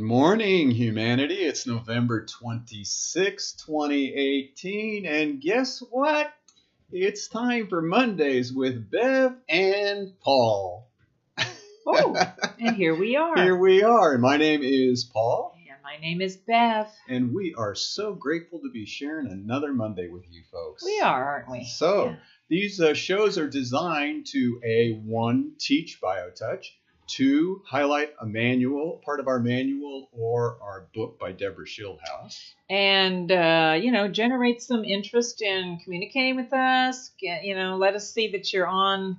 morning, humanity. It's November 26, 2018, and guess what? It's time for Mondays with Bev and Paul. Oh, and here we are. Here we are. My name is Paul. And my name is Bev. And we are so grateful to be sharing another Monday with you folks. We are, aren't we? So, these shows are designed to, one, teach BioTouch, two, highlight a manual, part of our manual or our book by Deborah Schildhouse. And, generate some interest in communicating with us. Let us see that you're on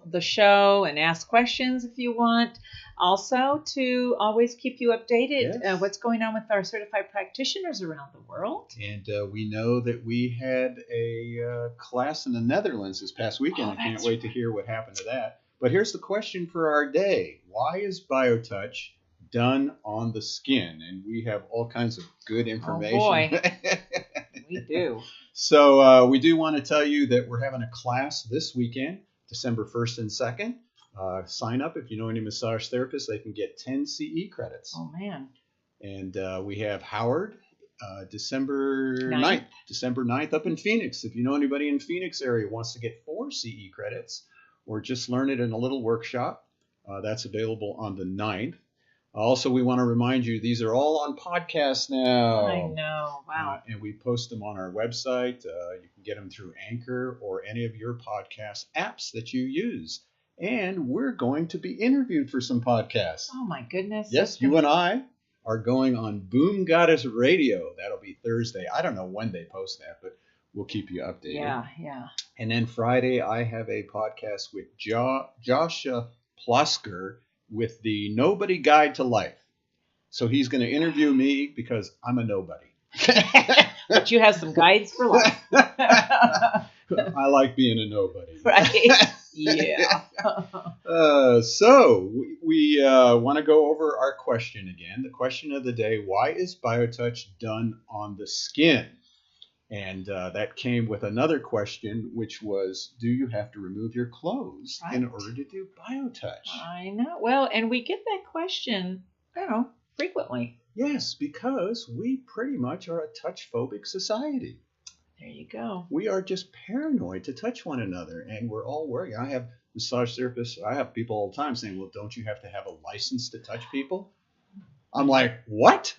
the show and ask questions if you want. Also, to always keep you updated what's going on with our certified practitioners around the world. And we know that we had a class in the Netherlands this past weekend. I can't wait to hear what happened to that. But here's the question for our day. Why is BioTouch done on the skin? And we have all kinds of good information. Oh, boy. We do. So we do want to tell you that we're having a class this weekend, December 1st and 2nd. Sign up if you know any massage therapists. They can get 10 CE credits. Oh, man. And we have Howard, December 9th up in Phoenix. If you know anybody in Phoenix area who wants to get 4 CE credits or just learn it in a little workshop, that's available on the 9th. Also, we want to remind you, these are all on podcasts now. I know. Wow. And we post them on our website. You can get them through Anchor or any of your podcast apps that you use. And we're going to be interviewed for some podcasts. Oh, my goodness. Yes, you and I are going on Boom Goddess Radio. That'll be Thursday. I don't know when they post that, but we'll keep you updated. Yeah. And then Friday, I have a podcast with Joshua Plosker with the Nobody Guide to Life. So he's going to interview me because I'm a nobody. But you have some guides for life. I like being a nobody. Right? Yeah. So we want to go over our question again. The question of the day, why is BioTouch done on the skin? And that came with another question, which was, do you have to remove your clothes in order to do BioTouch? I know. Well, and we get that question, frequently. Yes, because we pretty much are a touch-phobic society. There you go. We are just paranoid to touch one another, and we're all worried. I have massage therapists. I have people all the time saying, well, don't you have to have a license to touch people? I'm like, what?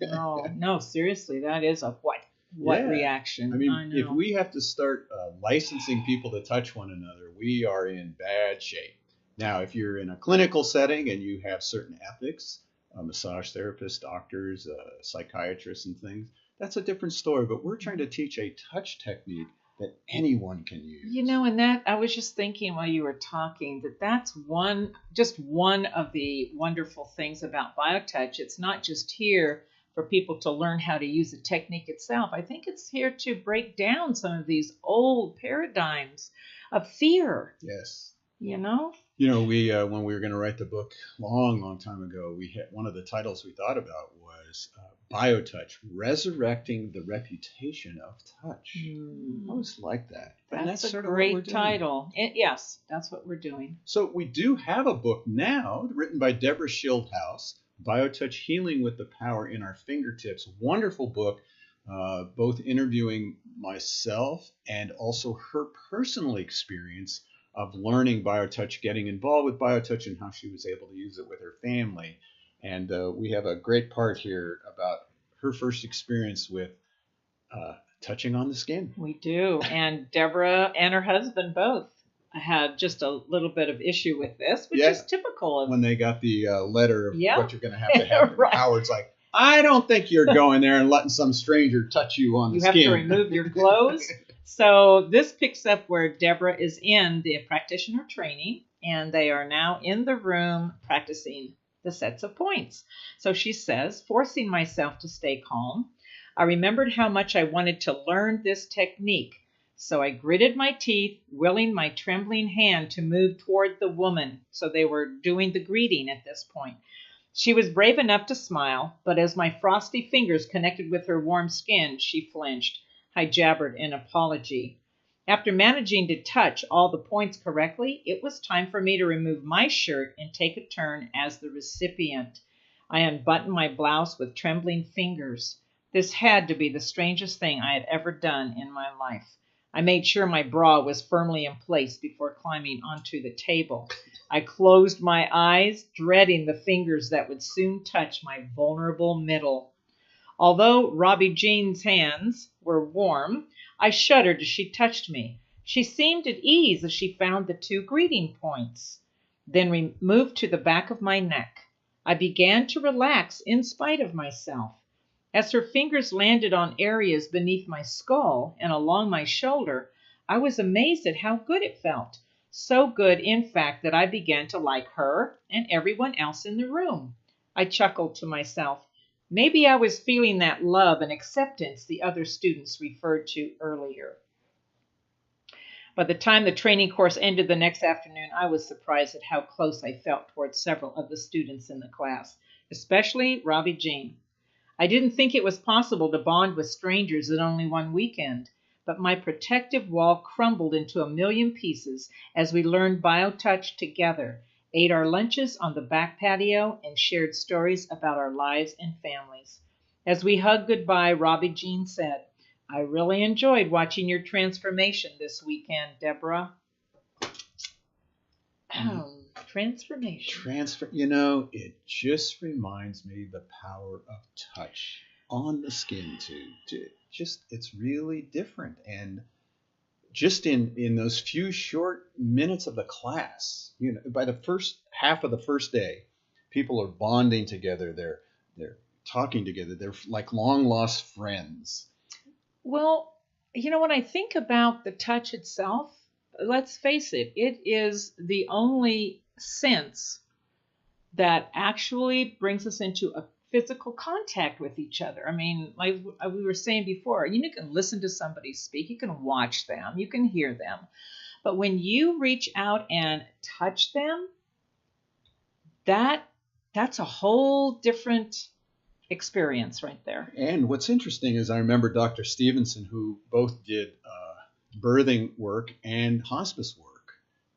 No, seriously, that is a what? What reaction? I mean, if we have to start licensing people to touch one another, we are in bad shape. Now, if you're in a clinical setting and you have certain ethics, massage therapists, doctors, psychiatrists and things, that's a different story. But we're trying to teach a touch technique that anyone can use. And that I was just thinking while you were talking that's one of the wonderful things about BioTouch. It's not just here for people to learn how to use the technique itself. I think it's here to break down some of these old paradigms of fear. Yes. We when we were going to write the book long time ago, we had one of the titles we thought about was BioTouch, Resurrecting the Reputation of Touch. I always like that. That's a great title. Yes, that's what we're doing. So we do have a book now written by Deborah Schildhouse, BioTouch, Healing with the Power in Our Fingertips. Wonderful book, both interviewing myself and also her personal experience of learning BioTouch, getting involved with BioTouch, and how she was able to use it with her family. And we have a great part here about her first experience with touching on the skin. We do. And Deborah and her husband both had just a little bit of issue with this, which is typical of when they got the letter of what you're going to have. Right. Howard's like, I don't think you're going there and letting some stranger touch you on the skin. You have to remove your clothes. So this picks up where Deborah is in the practitioner training, and they are now in the room practicing the sets of points. So she says, forcing myself to stay calm, I remembered how much I wanted to learn this technique. So I gritted my teeth, willing my trembling hand to move toward the woman. So they were doing the greeting at this point. She was brave enough to smile, but as my frosty fingers connected with her warm skin, she flinched. I jabbered in apology. After managing to touch all the points correctly, it was time for me to remove my shirt and take a turn as the recipient. I unbuttoned my blouse with trembling fingers. This had to be the strangest thing I had ever done in my life. I made sure my bra was firmly in place before climbing onto the table. I closed my eyes, dreading the fingers that would soon touch my vulnerable middle. Although Robbie Jean's hands were warm, I shuddered as she touched me. She seemed at ease as she found the 2 greeting points, then moved to the back of my neck. I began to relax in spite of myself. As her fingers landed on areas beneath my skull and along my shoulder, I was amazed at how good it felt. So good, in fact, that I began to like her and everyone else in the room. I chuckled to myself. Maybe I was feeling that love and acceptance the other students referred to earlier. By the time the training course ended the next afternoon, I was surprised at how close I felt towards several of the students in the class, especially Robbie Jean. I didn't think it was possible to bond with strangers in only one weekend, but my protective wall crumbled into a million pieces as we learned BioTouch together, ate our lunches on the back patio, and shared stories about our lives and families. As we hugged goodbye, Robbie Jean said, I really enjoyed watching your transformation this weekend, Deborah. Transformation. It just reminds me the power of touch on the skin too. It's really different. And just in those few short minutes of the class, by the first half of the first day, people are bonding together. They're talking together. They're like long lost friends. Well, when I think about the touch itself, let's face it, it is the only sense that actually brings us into a physical contact with each other. I mean, like we were saying before, you can listen to somebody speak, you can watch them, you can hear them. But when you reach out and touch them, that's a whole different experience right there. And what's interesting is I remember Dr. Stevenson, who both did birthing work and hospice work,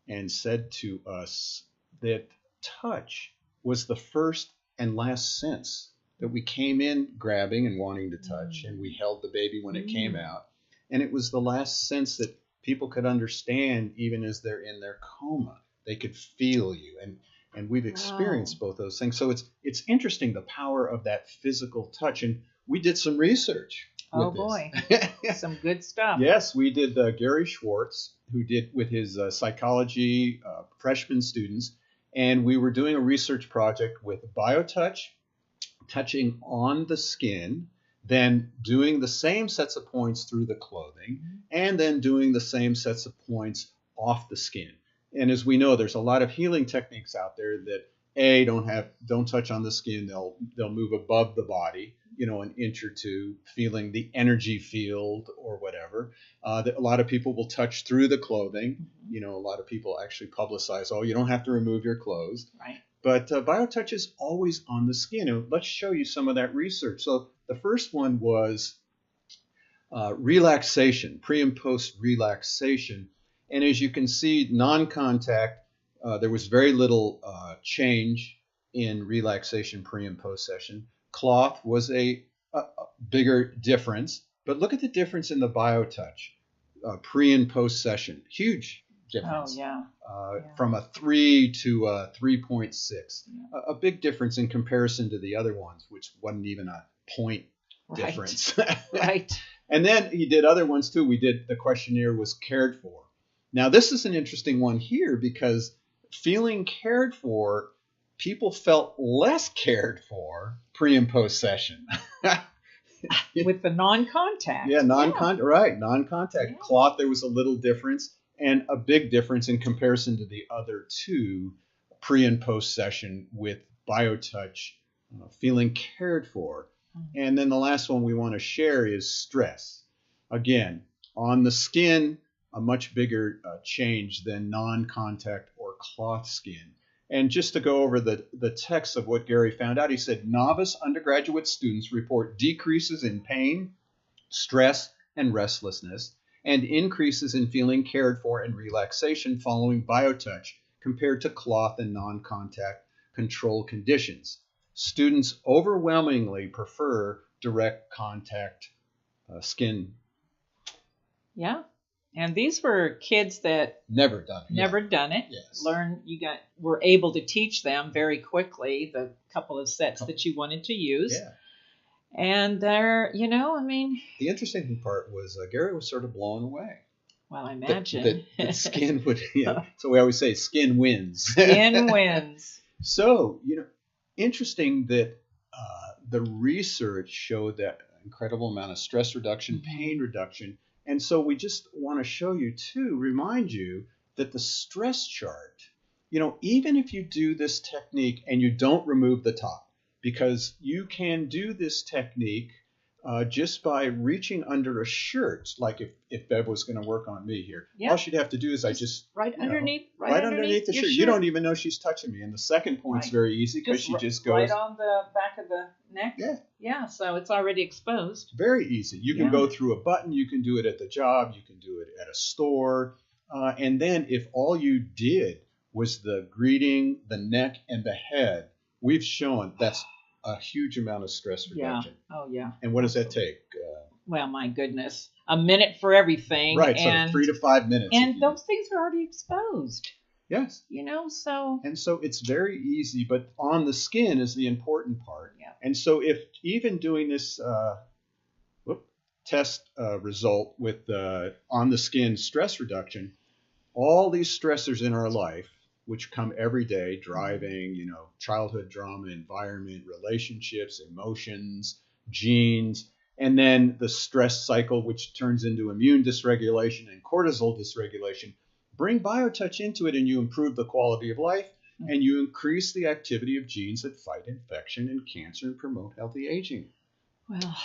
and said to us that touch was the first and last sense, that we came in grabbing and wanting to touch, and we held the baby when it came out. And it was the last sense that people could understand even as they're in their coma. They could feel you. And we've experienced both those things. So it's interesting, the power of that physical touch. And we did some research. Oh, boy. Some good stuff. Yes, we did. Gary Schwartz, who did with his psychology freshman students. And we were doing a research project with BioTouch, touching on the skin, then doing the same sets of points through the clothing, and then doing the same sets of points off the skin. And as we know, there's a lot of healing techniques out there that don't touch on the skin. They'll move above the body, an inch or two, feeling the energy field or whatever. A lot of people will touch through the clothing. A lot of people actually publicize, you don't have to remove your clothes. Right. But BioTouch is always on the skin. And let's show you some of that research. So the first one was relaxation, pre and post relaxation. And as you can see, non-contact, there was very little change in relaxation pre and post session. Cloth was a bigger difference. But look at the difference in the BioTouch pre and post session. Huge difference. Oh, yeah. From a 3 to a 3.6. A big difference in comparison to the other ones, which wasn't even a point difference. Right. And then he did other ones too. The questionnaire was cared for. Now, this is an interesting one here because feeling cared for, people felt less cared for pre and post session. With the non-contact. Yeah, right, non-contact. Yeah. Cloth, there was a little difference, and a big difference in comparison to the other two pre and post session with BioTouch, feeling cared for. And then the last one we want to share is stress. Again, on the skin, a much bigger change than non-contact or cloth skin. And just to go over the text of what Gary found out, he said novice undergraduate students report decreases in pain, stress, and restlessness, and increases in feeling cared for and relaxation following BioTouch compared to cloth and non-contact control conditions. students overwhelmingly prefer direct contact skin. Yeah. And these were kids that Never done it. Yes. Yes. Were able to teach them very quickly the couple of sets that you wanted to use. Yeah. And they're, The interesting part was Gary was sort of blown away. Well, I imagine. That skin would, so we always say skin wins. Skin wins. So, interesting that the research showed that incredible amount of stress reduction, pain reduction. And so we just want to show you too, remind you that the stress chart, even if you do this technique and you don't remove the top, because you can do this technique just by reaching under a shirt, like if Bev was going to work on me here. Yeah. All she'd have to do is right underneath the shirt. You don't even know she's touching me. And the second point's very easy because she just goes right on the back of the neck. Yeah. Yeah, so it's already exposed. Very easy. You can go through a button. You can do it at the job. You can do it at a store. And then if all you did was the greeting, the neck, and the head, we've shown that's a huge amount of stress reduction. Yeah. Oh, yeah. And what does that take? Well, my goodness. A minute for everything. Right, so 3 to 5 minutes. And those things are already exposed. Yes. So. And so it's very easy, but on the skin is the important part. Yeah. And so if even doing this test result with on the skin stress reduction, all these stressors in our life, which come every day, driving, childhood drama, environment, relationships, emotions, genes, and then the stress cycle, which turns into immune dysregulation and cortisol dysregulation, bring BioTouch into it and you improve the quality of life and you increase the activity of genes that fight infection and cancer and promote healthy aging. Well,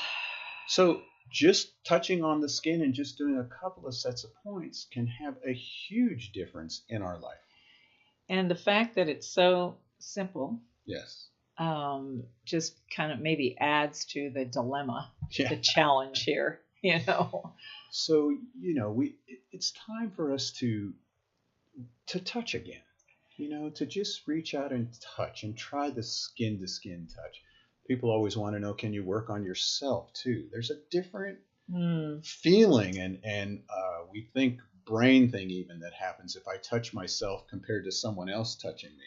so just touching on the skin and just doing a couple of sets of points can have a huge difference in our life. And the fact that it's so simple, yes, just kind of maybe adds to the dilemma, the challenge here, So, it's time for us to touch again, to just reach out and touch and try the skin-to-skin touch. People always want to know, can you work on yourself too? There's a different feeling and we think brain thing even that happens if I touch myself compared to someone else touching me.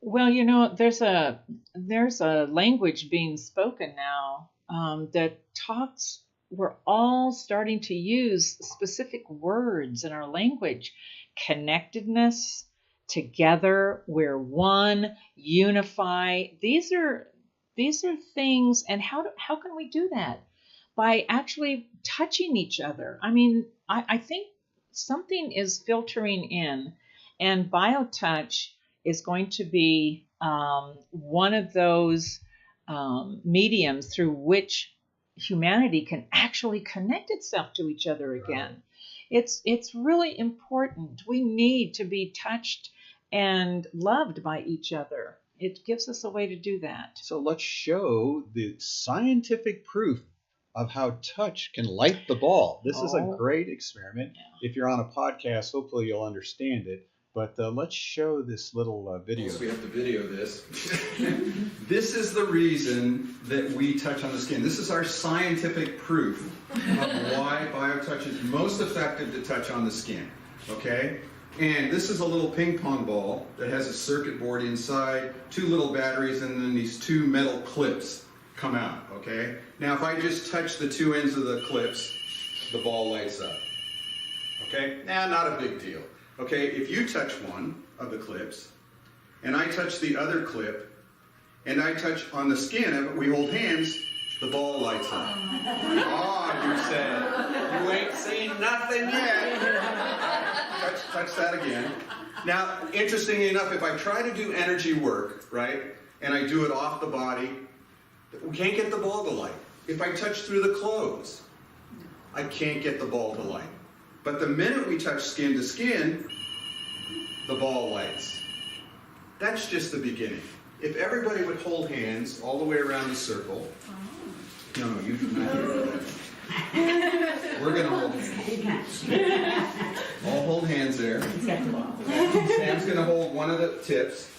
Well, there's a language being spoken now that talks. We're all starting to use specific words in our language. Connectedness, together, we're one, unify. These are things, and how can we do that? By actually touching each other. I think something is filtering in, and BioTouch is going to be one of those mediums through which humanity can actually connect itself to each other again. It's really important. We need to be touched and loved by each other. It gives us a way to do that. So let's show the scientific proof of how touch can light the ball. This is a great experiment. Yeah. If you're on a podcast, hopefully you'll understand it. But let's show this little video. So we have to video this. This is the reason that we touch on the skin. This is our scientific proof of why BioTouch is most effective to touch on the skin. Okay? And this is a little ping pong ball that has a circuit board inside, 2 little batteries, and then these 2 metal clips come out. Okay? Now if I just touch the 2 ends of the clips, the ball lights up. Okay? Nah, not a big deal. Okay, if you touch one of the clips, and I touch the other clip, and I touch on the skin, we hold hands, the ball lights up. Oh, you said, you ain't seen nothing yet. Touch that again. Now, interestingly enough, if I try to do energy work, right, and I do it off the body, we can't get the ball to light. If I touch through the clothes, I can't get the ball to light. But the minute we touch skin to skin, the ball lights. That's just the beginning. If everybody would hold hands all the way around the circle. No, you do not hear that. We're going to hold hands. All hold hands there. Sam's going to hold one of the tips.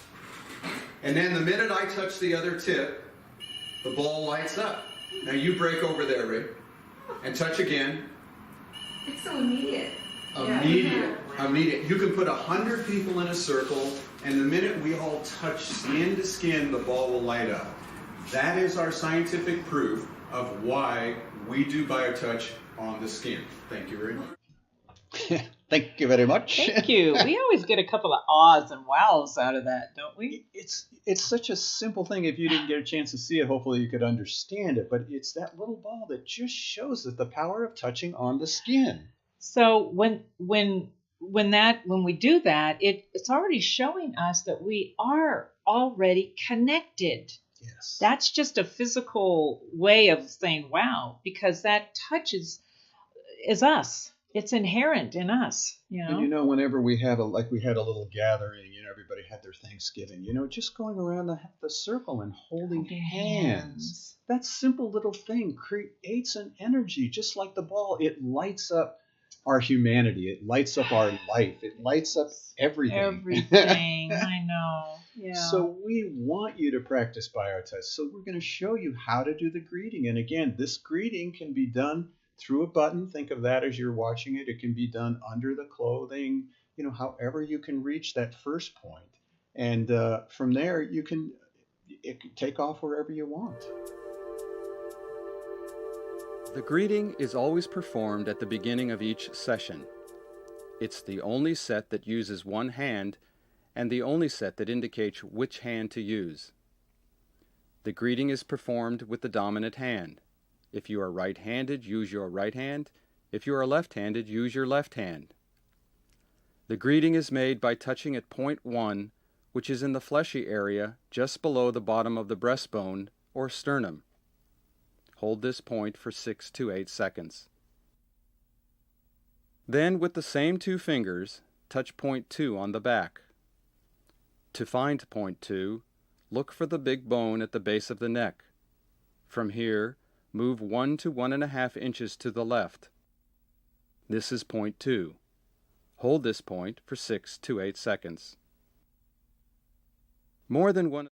And then the minute I touch the other tip, the ball lights up. Now you break over there, Ray, and touch again. It's so immediate. Immediate. You can put 100 people in a circle, and the minute we all touch skin to skin, the ball will light up. That is our scientific proof of why we do BioTouch on the skin. Thank you very much. Thank you very much. Thank you. We always get a couple of ahs and wows out of that, don't we? It's such a simple thing. If you didn't get a chance to see it, hopefully you could understand it. But it's that little ball that just shows us the power of touching on the skin. So when we do that, it's already showing us that we are already connected. Yes. That's just a physical way of saying wow, because that touch is us. It's inherent in us, you know. And whenever we have we had a little gathering, everybody had their Thanksgiving, just going around the circle and holding hands. That simple little thing creates an energy, just like the ball. It lights up our humanity. It lights up our life. It lights up everything. Everything. I know. Yeah. So we want you to practice BioTouch. So we're going to show you how to do the greeting. And again, this greeting can be done through a button. Think of that as you're watching it. It can be done under the clothing, however you can reach that first point. And from there, it can take off wherever you want. The greeting is always performed at the beginning of each session. It's the only set that uses one hand and the only set that indicates which hand to use. The greeting is performed with the dominant hand. If you are right-handed, use your right hand. If you are left-handed, use your left hand. The greeting is made by touching at point 1, which is in the fleshy area just below the bottom of the breastbone or sternum. Hold this point for 6 to 8 seconds. Then, with the same 2 fingers, touch point 2 on the back. To find point 2, look for the big bone at the base of the neck. From here, move 1 to 1.5 inches to the left. This is point 2. Hold this point for 6 to 8 seconds. More than one